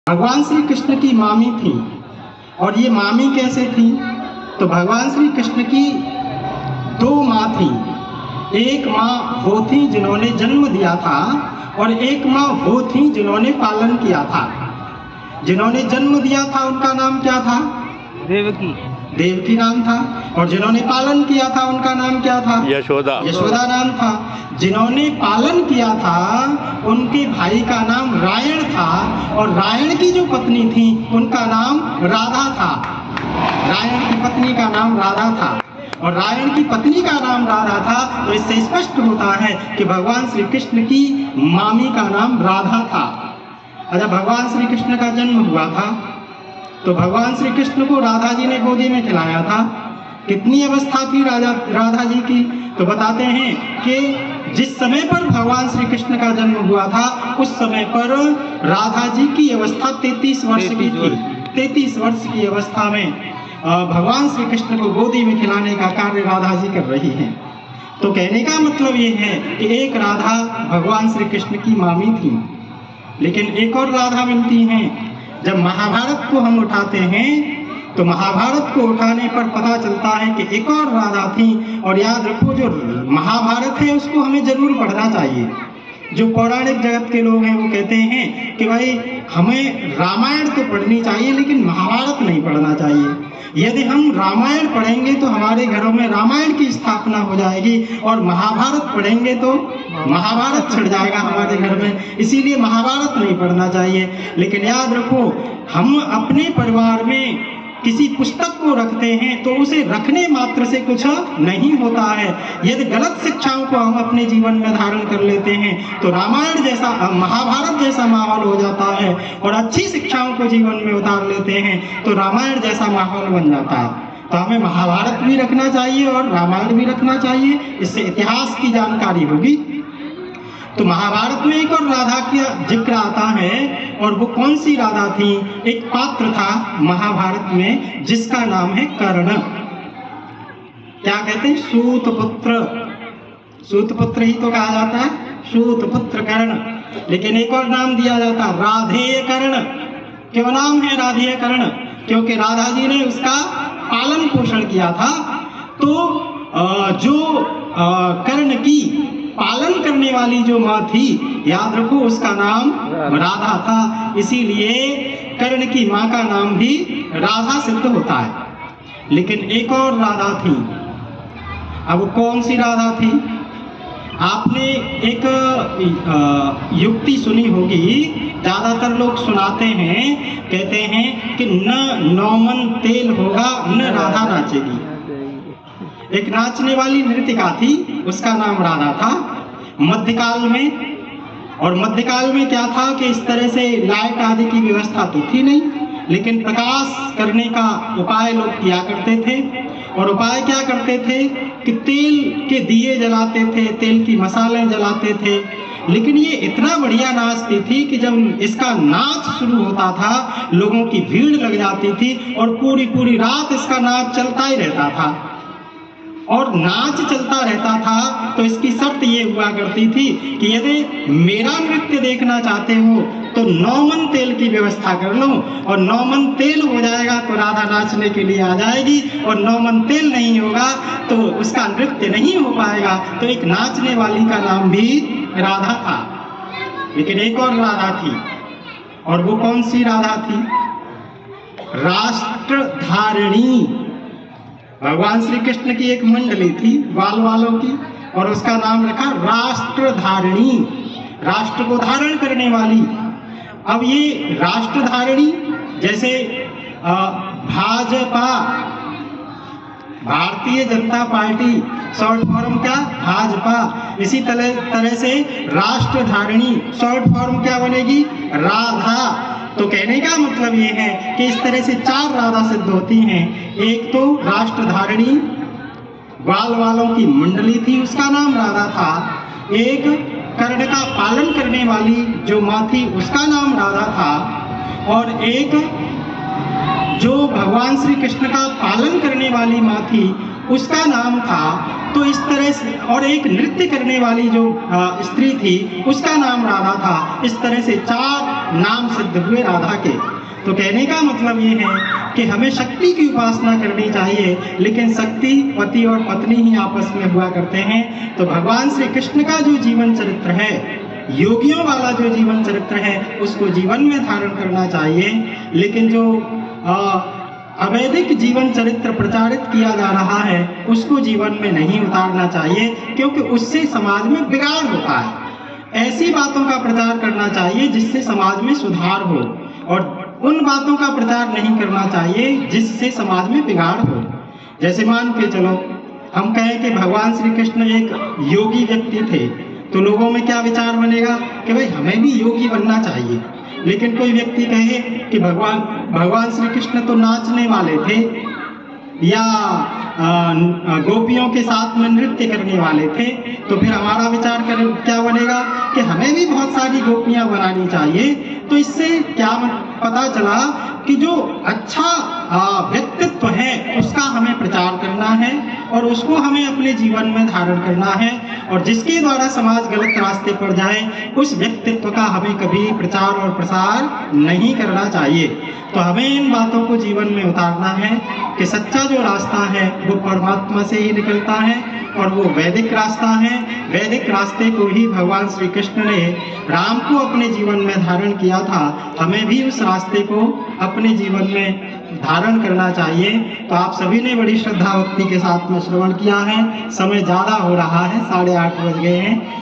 भगवान श्री कृष्ण की मामी थी। और ये मामी कैसे थी? तो भगवान श्री कृष्ण की दो माँ थी। एक माँ वो थी जिन्होंने जन्म दिया था और एक माँ वो थी जिन्होंने पालन किया था। जिन्होंने जन्म दिया था उनका नाम क्या था? देवकी। देवकी नाम था। और जिन्होंने पालन किया था उनका नाम क्या था? यशोदा। यशोदा नाम था। जिन्होंने पालन किया था उनके भाई का नाम रायण था और रायण की जो पत्नी थी उनका नाम राधा था। रायण की पत्नी का नाम राधा था और रायण की पत्नी का नाम राधा था। तो इससे स्पष्ट होता है कि भगवान श्री कृष्ण की मामी का नाम राधा था। जब भगवान श्री कृष्ण का जन्म हुआ था तो भगवान श्री कृष्ण को राधा जी ने गोदी में खिलाया था। कितनी अवस्था थी राधा जी की? तो बताते हैं कि जिस समय पर भगवान श्री कृष्ण का जन्म हुआ था उस समय पर राधा जी की अवस्था 33 वर्ष की थी। 33 वर्ष की अवस्था में भगवान श्री कृष्ण को गोदी में खिलाने का कार्य राधा जी कर रही हैं। तो कहने का मतलब ये है कि एक राधा भगवान श्री कृष्ण की मामी थी, लेकिन एक और राधा मिलती हैं। जब महाभारत को हम उठाते हैं तो महाभारत को उठाने पर पता चलता है कि एक और राधा थी। और याद रखो, जो महाभारत है उसको हमें जरूर पढ़ना चाहिए। जो पौराणिक जगत के लोग हैं वो कहते हैं कि भाई हमें रामायण तो पढ़नी चाहिए लेकिन महाभारत नहीं पढ़ना चाहिए। यदि हम रामायण पढ़ेंगे तो हमारे घरों में रामायण की स्थापना हो जाएगी और महाभारत पढ़ेंगे तो महाभारत छिड़ जाएगा हमारे घर में। इसीलिए महाभारत नहीं पढ़ना चाहिए। लेकिन याद रखो, हम अपने परिवार में किसी पुस्तक को रखते हैं तो उसे रखने मात्र से कुछ नहीं होता है। यदि गलत शिक्षाओं को हम अपने जीवन में धारण कर लेते हैं तो रामायण जैसा, महाभारत जैसा माहौल हो जाता है। और अच्छी शिक्षाओं को जीवन में उतार लेते हैं तो रामायण जैसा माहौल बन जाता है। तो हमें महाभारत भी रखना चाहिए और रामायण भी रखना चाहिए। इससे इतिहास की जानकारी होगी। तो महाभारत में एक और राधा का जिक्र आता है और वो कौन सी राधा थी? एक पात्र था महाभारत में जिसका नाम है कर्ण। क्या कहते हैं? सूतपुत्र। सूतपुत्र ही तो कहा जाता है, सूतपुत्र कर्ण। लेकिन एक और नाम दिया जाता है राधेय कर्ण। क्यों नाम है राधेय कर्ण? क्योंकि राधा जी ने उसका पालन पोषण किया था। तो जो कर्ण की पालन करने वाली जो माँ थी, याद रखो, उसका नाम राधा था। इसीलिए कर्ण की माँ का भी भी राधा सिद्ध होता है। लेकिन एक और राधा थी। अब कौन सी राधा थी? आपने एक युक्ति सुनी होगी, ज्यादातर लोग सुनाते हैं, कहते हैं कि न नौमन तेल होगा न राधा नाचेगी। एक नाचने वाली नृत्यिका थी, उसका नाम राधा था मध्यकाल में। और मध्यकाल में क्या था कि इस तरह से लाइट आदि की व्यवस्था तो थी नहीं, लेकिन प्रकाश करने का उपाय लोग किया करते थे। और उपाय क्या करते थे कि तेल के दिए जलाते थे, तेल की मसाले जलाते थे। लेकिन ये इतना बढ़िया नाचती थी कि जब इसका नाच शुरू होता था लोगों की भीड़ लग जाती थी और पूरी पूरी रात इसका नाच चलता ही रहता था। और नाच चलता रहता था तो इसकी शर्त ये हुआ करती थी कि यदि मेरा नृत्य देखना चाहते हो तो 9 मन तेल की व्यवस्था कर लो, और 9 मन तेल हो जाएगा तो राधा नाचने के लिए आ जाएगी, और 9 मन तेल नहीं होगा तो उसका नृत्य नहीं हो पाएगा। तो एक नाचने वाली का नाम भी राधा था। लेकिन एक और राधा थी, और वो कौन सी राधा थी? राष्ट्रधारिणी। भगवान श्री कृष्ण की एक मंडली थी बाल वालों की, और उसका नाम रखा राष्ट्रधारिणी, राष्ट्र को धारण करने वाली। अब ये राष्ट्रधारिणी जैसे Bhajpa, Bharatiya Janata party, short form क्या? भाजपा। इसी तरह से राष्ट्रधारिणी शॉर्ट फॉर्म क्या बनेगी? राधा। तो कहने का मतलब ये है कि इस तरह से 4 राधा सिद्ध होती हैं। एक तो राष्ट्रधारिणी बाल वालों की मंडली थी, उसका नाम राधा था। एक कर्ण का पालन करने वाली जो माँ थी उसका नाम राधा था। और एक जो भगवान श्री कृष्ण का पालन करने वाली माँ थी उसका नाम था। तो इस तरह से, और एक नृत्य करने वाली जो स्त्री थी उसका नाम राधा था। इस तरह से 4 नाम सिद्ध हुए राधा के। तो कहने का मतलब ये है कि हमें शक्ति की उपासना करनी चाहिए, लेकिन शक्ति पति और पत्नी ही आपस में हुआ करते हैं। तो भगवान श्री कृष्ण का जो जीवन चरित्र है, योगियों वाला जो जीवन चरित्र है, उसको जीवन में धारण करना चाहिए। लेकिन जो अवैधिक जीवन चरित्र प्रचारित किया जा रहा है, उसको जीवन में नहीं उतारना चाहिए, क्योंकि उससे समाज में बिगाड़ होता है। ऐसी बातों का प्रचार करना चाहिए जिससे समाज में सुधार हो, और उन बातों का प्रचार नहीं करना चाहिए जिससे समाज में बिगाड़ हो। जैसे मान के चलो हम कहें कि भगवान श्री कृष्ण एक योगी व्यक्ति थे, तो लोगों में क्या विचार बनेगा कि भाई हमें भी योगी बनना चाहिए। लेकिन कोई व्यक्ति कहे कि भगवान श्री कृष्ण तो नाचने वाले थे, या गोपियों के साथ में नृत्य करने वाले थे, तो फिर हमारा विचार क्या बनेगा कि हमें भी बहुत सारी गोपियां बनानी चाहिए। तो इससे क्या पता चला कि जो अच्छा व्यक्तित्व है उसका हमें प्रचार करना है, और उसको हमें अपने जीवन में धारण करना है, और जिसके द्वारा समाज गलत रास्ते पर जाए उस व्यक्तित्व का हमें कभी प्रचार और प्रसार नहीं करना चाहिए। तो हमें इन बातों को जीवन में उतारना है कि सच्चा जो रास्ता है वो परमात्मा से ही निकलता है, और वो वैदिक रास्ता है। वैदिक रास्ते को ही भगवान श्री कृष्ण ने राम को अपने जीवन में धारण किया था, हमें भी उस रास्ते को अपने जीवन में धारण करना चाहिए। तो आप सभी ने बड़ी श्रद्धा भक्ति के साथ में श्रवण किया है। समय ज़्यादा हो रहा है, 8:30 बज गए हैं।